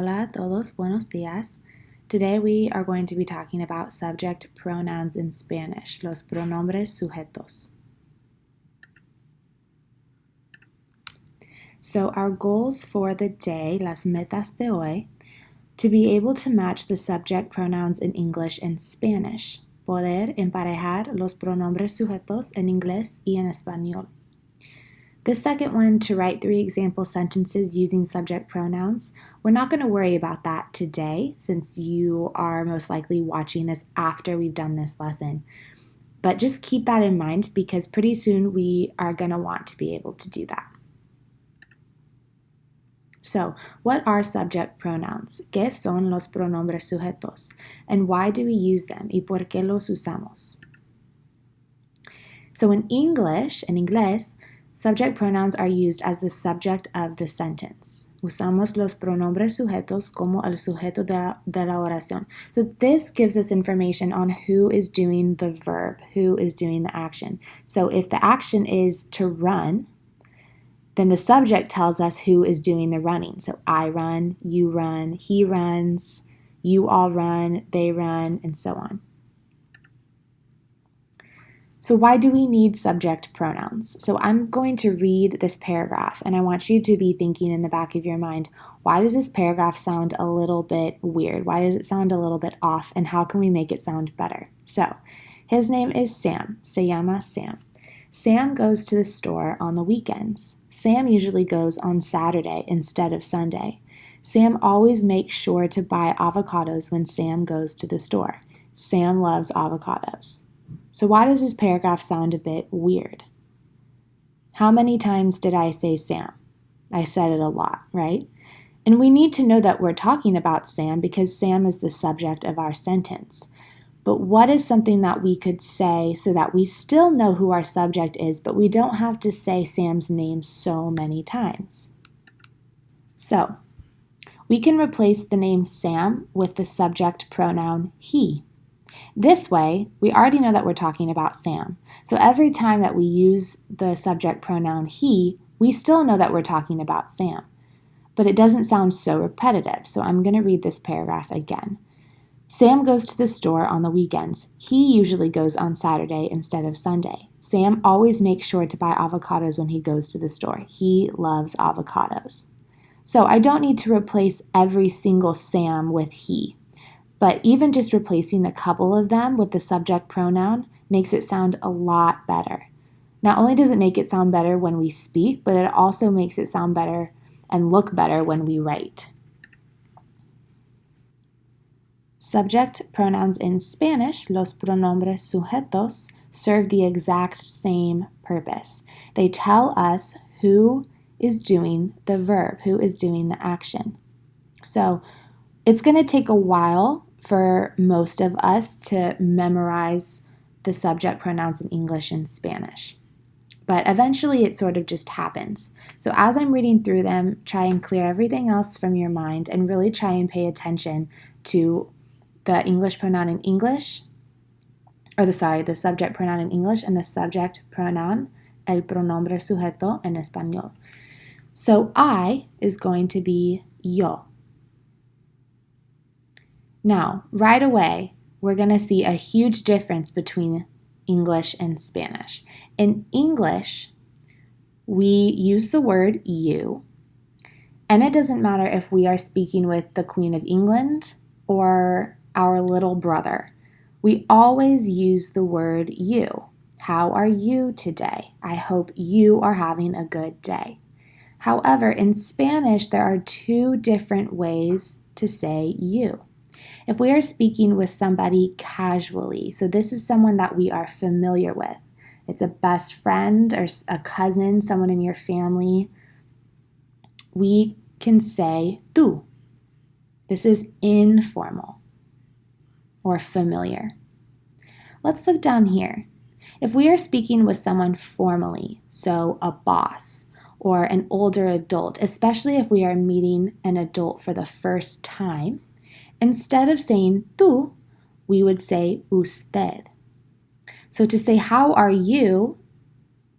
Hola a todos, buenos días. Today we are going to be talking about subject pronouns in Spanish, los pronombres sujetos. So our goals for the day, las metas de hoy, to be able to match the subject pronouns in English and Spanish, poder emparejar los pronombres sujetos en inglés y en español. The second one, to write 3 example sentences using subject pronouns. We're not going to worry about that today since you are most likely watching this after we've done this lesson. But just keep that in mind because pretty soon we are going to want to be able to do that. So, what are subject pronouns? ¿Qué son los pronombres sujetos? And why do we use them? ¿Y por qué los usamos? So in English, in inglés, subject pronouns are used as the subject of the sentence. Usamos los pronombres sujetos como el sujeto de la oración. So this gives us information on who is doing the verb, who is doing the action. So if the action is to run, then the subject tells us who is doing the running. So I run, you run, he runs, you all run, they run, and so on. So why do we need subject pronouns? So I'm going to read this paragraph and I want you to be thinking in the back of your mind, why does this paragraph sound a little bit weird? Why does it sound a little bit off? And how can we make it sound better? So his name is Sam. Se llama Sam. Sam goes to the store on the weekends. Sam usually goes on Saturday instead of Sunday. Sam always makes sure to buy avocados when Sam goes to the store. Sam loves avocados. So why does this paragraph sound a bit weird? How many times did I say Sam? I said it a lot, right? And we need to know that we're talking about Sam because Sam is the subject of our sentence. But what is something that we could say so that we still know who our subject is, but we don't have to say Sam's name so many times? So, we can replace the name Sam with the subject pronoun he. This way, we already know that we're talking about Sam. So every time that we use the subject pronoun he, we still know that we're talking about Sam. But it doesn't sound so repetitive, so I'm going to read this paragraph again. Sam goes to the store on the weekends. He usually goes on Saturday instead of Sunday. Sam always makes sure to buy avocados when he goes to the store. He loves avocados. So I don't need to replace every single Sam with he. But even just replacing a couple of them with the subject pronoun makes it sound a lot better. Not only does it make it sound better when we speak, but it also makes it sound better and look better when we write. Subject pronouns in Spanish, los pronombres sujetos, serve the exact same purpose. They tell us who is doing the verb, who is doing the action. So it's going to take a while for most of us to memorize the subject pronouns in English and Spanish. But eventually it sort of just happens. So as I'm reading through them, try and clear everything else from your mind and really try and pay attention to the English pronoun in English, the subject pronoun in English and the subject pronoun, el pronombre sujeto en español. So I is going to be yo. Now, right away, we're going to see a huge difference between English and Spanish. In English, we use the word you, and it doesn't matter if we are speaking with the Queen of England or our little brother. We always use the word you. How are you today? I hope you are having a good day. However, in Spanish, there are 2 different ways to say you. If we are speaking with somebody casually, so this is someone that we are familiar with, it's a best friend or a cousin, someone in your family, we can say tú. This is informal or familiar. Let's look down here. If we are speaking with someone formally, so a boss or an older adult, especially if we are meeting an adult for the first time, instead of saying tú, we would say usted. So to say how are you,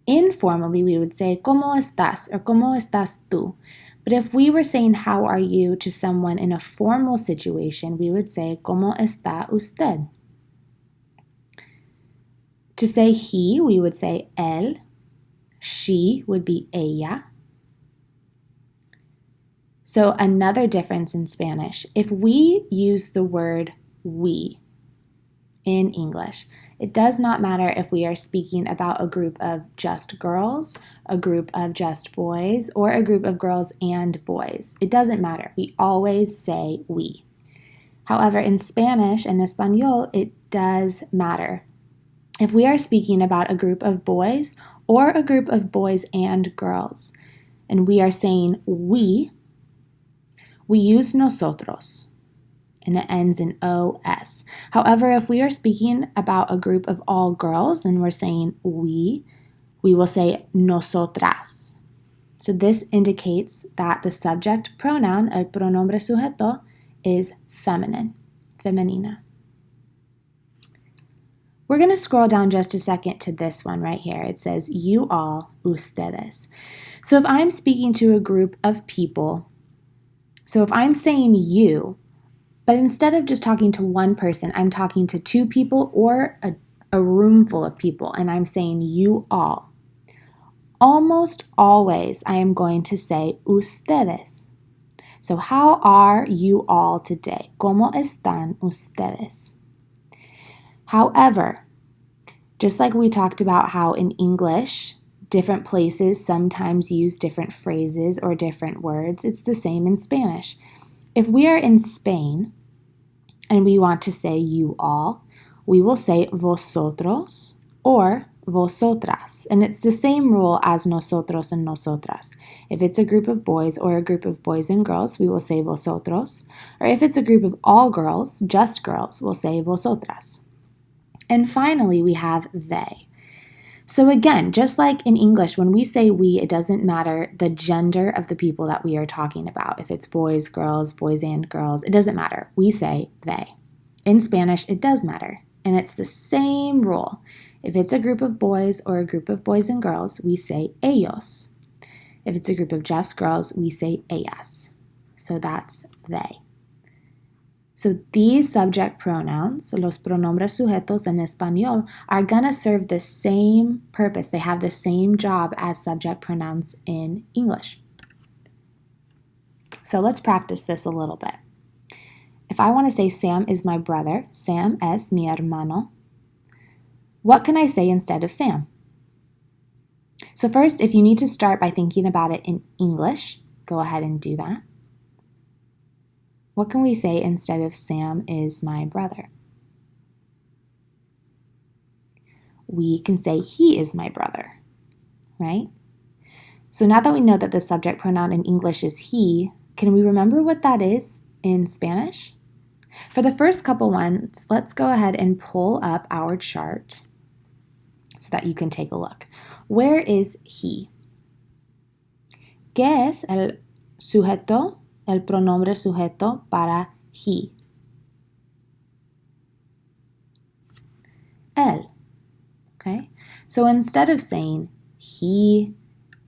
informally we would say ¿cómo estás? Or ¿cómo estás tú? But if we were saying how are you to someone in a formal situation, we would say ¿Cómo está usted? To say he, we would say él. She would be ella. So another difference in Spanish, if we use the word we in English, it does not matter if we are speaking about a group of just girls, a group of just boys, or a group of girls and boys. It doesn't matter. We always say we. However, in Spanish and Español, it does matter. If we are speaking about a group of boys or a group of boys and girls, and we are saying we use nosotros, and it ends in os. However, if we are speaking about a group of all girls and we're saying we will say nosotras. So this indicates that the subject pronoun, el pronombre sujeto, is feminine, femenina. We're going to scroll down just a second to this one right here. It says you all, ustedes. So if I'm speaking to a group of people, so if I'm saying you, but instead of just talking to one person, I'm talking to two people or a room full of people, and I'm saying you all. Almost always I am going to say ustedes. So how are you all today? ¿Cómo están ustedes? However, just like we talked about how in English, different places sometimes use different phrases or different words, it's the same in Spanish. If we are in Spain and we want to say you all, we will say vosotros or vosotras. And it's the same rule as nosotros and nosotras. If it's a group of boys or a group of boys and girls, we will say vosotros. Or if it's a group of all girls, just girls, we'll say vosotras. And finally, we have they. So again, just like in English, when we say we, it doesn't matter the gender of the people that we are talking about. If it's boys, girls, boys and girls, it doesn't matter. We say they. In Spanish, it does matter. And it's the same rule. If it's a group of boys or a group of boys and girls, we say ellos. If it's a group of just girls, we say ellas. So that's they. So these subject pronouns, los pronombres sujetos en español, are going to serve the same purpose. They have the same job as subject pronouns in English. So let's practice this a little bit. If I want to say Sam is my brother, Sam es mi hermano, what can I say instead of Sam? So first, if you need to start by thinking about it in English, go ahead and do that. What can we say instead of Sam is my brother? We can say he is my brother, right? So now that we know that the subject pronoun in English is he, can we remember what that is in Spanish? For the first couple ones, let's go ahead and pull up our chart so that you can take a look. Where is he? ¿Qué es el sujeto? El pronombre sujeto para he. Él. Okay? So instead of saying he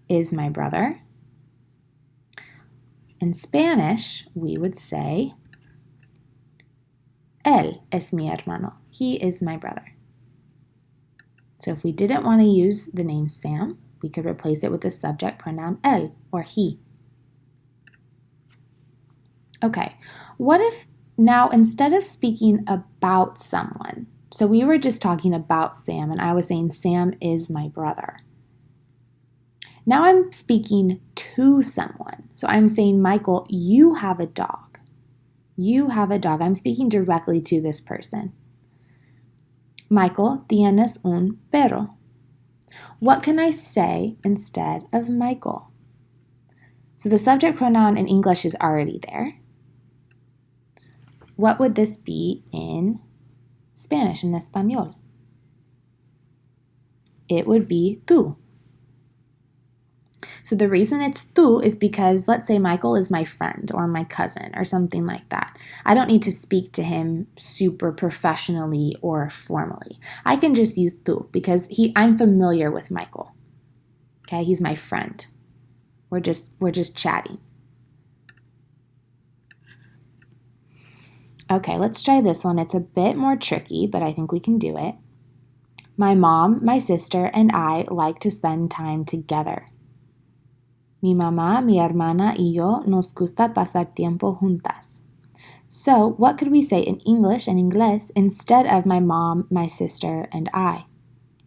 is my brother, in Spanish we would say él es mi hermano. He is my brother. So if we didn't want to use the name Sam, we could replace it with the subject pronoun él or he. Okay, what if now instead of speaking about someone, so we were just talking about Sam and I was saying Sam is my brother. Now I'm speaking to someone. So I'm saying, Michael, you have a dog. You have a dog. I'm speaking directly to this person. Michael, tienes un perro. What can I say instead of Michael? So the subject pronoun in English is already there. What would this be in Spanish, in Español? It would be tú. So the reason it's tú is because, let's say Michael is my friend or my cousin or something like that. I don't need to speak to him super professionally or formally. I can just use tú because I'm familiar with Michael. Okay, he's my friend. We're just chatting. Okay, let's try this one. It's a bit more tricky, but I think we can do it. My mom, my sister, and I like to spend time together. Mi mamá, mi hermana y yo nos gusta pasar tiempo juntas. So, what could we say in English and Inglés instead of my mom, my sister, and I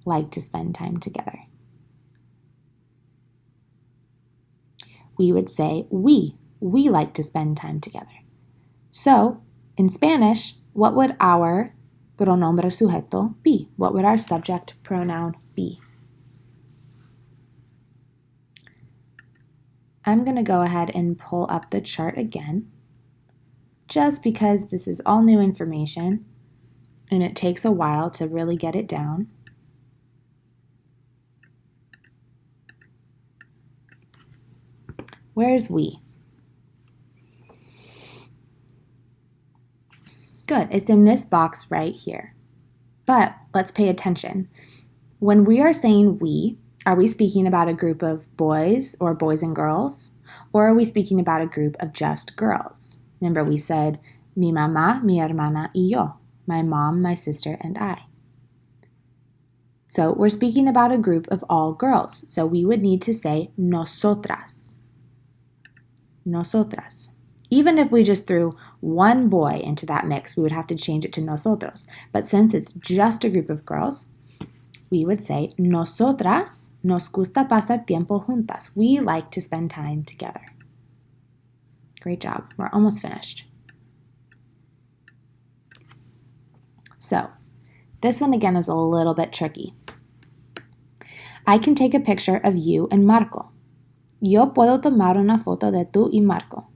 like to spend time together? We would say we. We like to spend time together. So, in Spanish, what would our pronombre sujeto be? What would our subject pronoun be? I'm going to go ahead and pull up the chart again, just because this is all new information and it takes a while to really get it down. Where's we? Good, it's in this box right here. But let's pay attention. When we are saying we, are we speaking about a group of boys or boys and girls? Or are we speaking about a group of just girls? Remember we said mi mamá, mi hermana y yo. My mom, my sister, and I. So we're speaking about a group of all girls. So we would need to say nosotras. Nosotras. Even if we just threw one boy into that mix, we would have to change it to nosotros. But since it's just a group of girls, we would say nosotras nos gusta pasar tiempo juntas. We like to spend time together. Great job. We're almost finished. So, this one again is a little bit tricky. I can take a picture of you and Marco. Yo puedo tomar una foto de tú y Marco.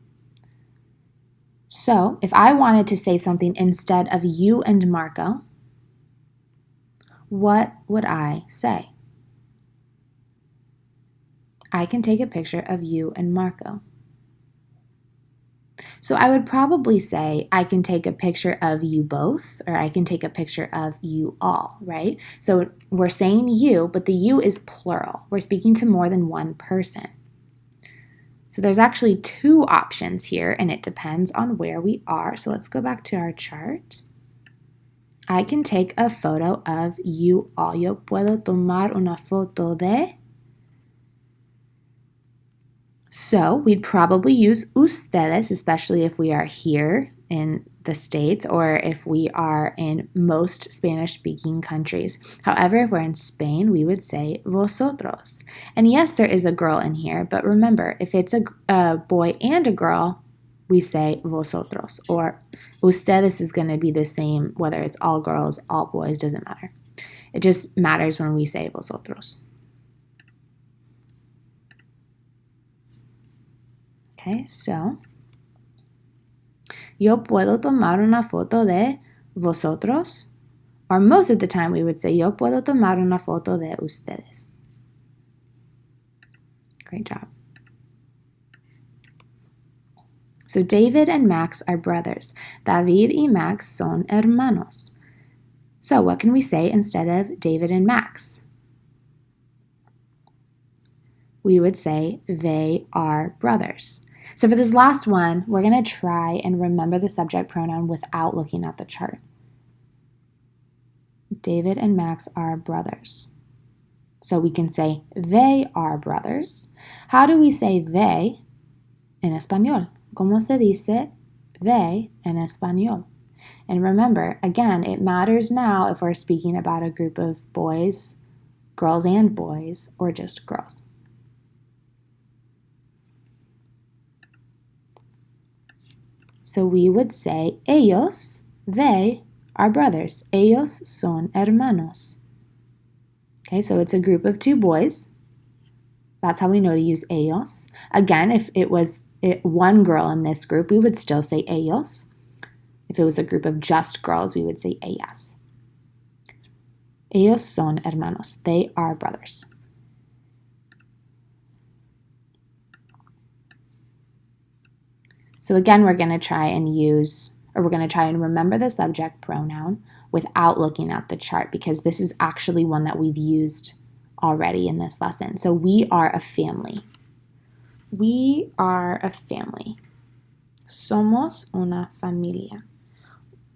So, if I wanted to say something instead of you and Marco, what would I say? I can take a picture of you and Marco. So I would probably say I can take a picture of you both, or I can take a picture of you all, right? So we're saying you, but the you is plural. We're speaking to more than one person. So there's actually two options here, and it depends on where we are. So let's go back to our chart. I can take a photo of you all. Yo puedo tomar una foto de. So we'd probably use ustedes, especially if we are here in the States or if we are in most Spanish-speaking countries. However, if we're in Spain, we would say vosotros. And yes, there is a girl in here, but remember, if it's a boy and a girl, we say vosotros. Or ustedes is going to be the same, whether it's all girls, all boys, doesn't matter. It just matters when we say vosotros. Okay, so yo puedo tomar una foto de vosotros, or most of the time we would say yo puedo tomar una foto de ustedes. Great job. So David and Max are brothers. David y Max son hermanos. So what can we say instead of David and Max? We would say they are brothers. So for this last one, we're going to try and remember the subject pronoun without looking at the chart. David and Max are brothers. So we can say they are brothers. How do we say they en español? ¿Cómo se dice they en español? And remember, again, it matters now if we're speaking about a group of boys, girls and boys, or just girls. So we would say ellos, they are brothers. Ellos son hermanos. Okay, so it's a group of two boys. That's how we know to use ellos. Again, if it was one girl in this group, we would still say ellos. If it was a group of just girls, we would say ellas. Ellos son hermanos. They are brothers. So again, we're going to try and remember the subject pronoun without looking at the chart, because this is actually one that we've used already in this lesson. So we are a family. We are a family. Somos una familia.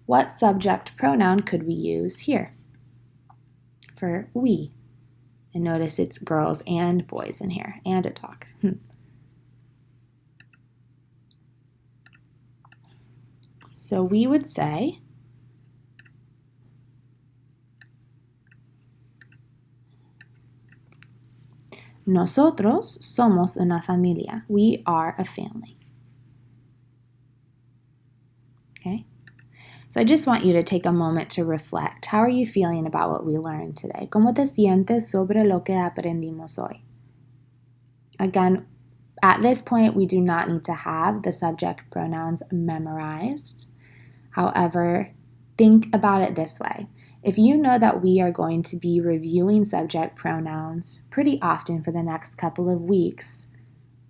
what subject pronoun could we use here for we? And notice it's girls and boys in here, and a dog. So we would say, nosotros somos una familia. We are a family. Okay? So I just want you to take a moment to reflect. How are you feeling about what we learned today? ¿Cómo te sientes sobre lo que aprendimos hoy? Again, at this point, we do not need to have the subject pronouns memorized. However, think about it this way. If you know that we are going to be reviewing subject pronouns pretty often for the next couple of weeks,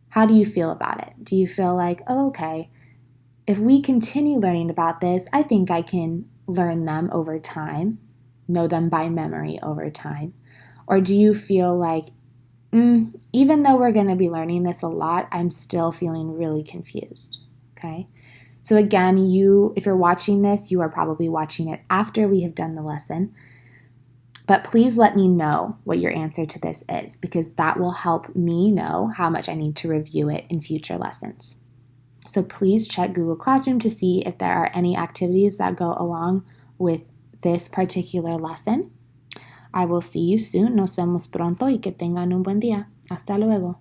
how do you feel about it? Do you feel like, oh, okay, if we continue learning about this, I think I can learn them over time, know them by memory over time? Or do you feel like, even though we're going to be learning this a lot, I'm still feeling really confused, okay? So again, if you're watching this, you are probably watching it after we have done the lesson. But please let me know what your answer to this is, because that will help me know how much I need to review it in future lessons. So please check Google Classroom to see if there are any activities that go along with this particular lesson. I will see you soon. Nos vemos pronto y que tengan un buen día. Hasta luego.